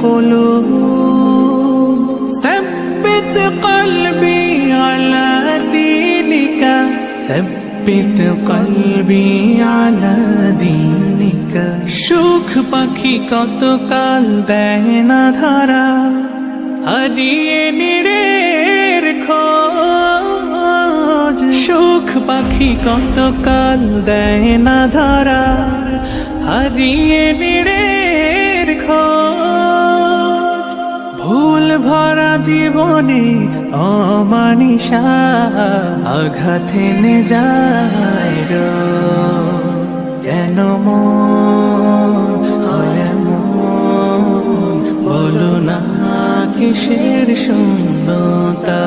القلوب ثبت قلبي على دينك ثبت قلبي على دينك সুখ পাখি কতকাল দেয় না ধরা হারিয়ে নিরের খোঁজ সুখ পাখি কতকাল দেয় না ধরা হারিয়ে নিরের খোঁজ ভুল ভরা জীবনে অমানিসা আঘাত এনে যায় কেন মন হয় এমন বলো না কিসের শূন্যতা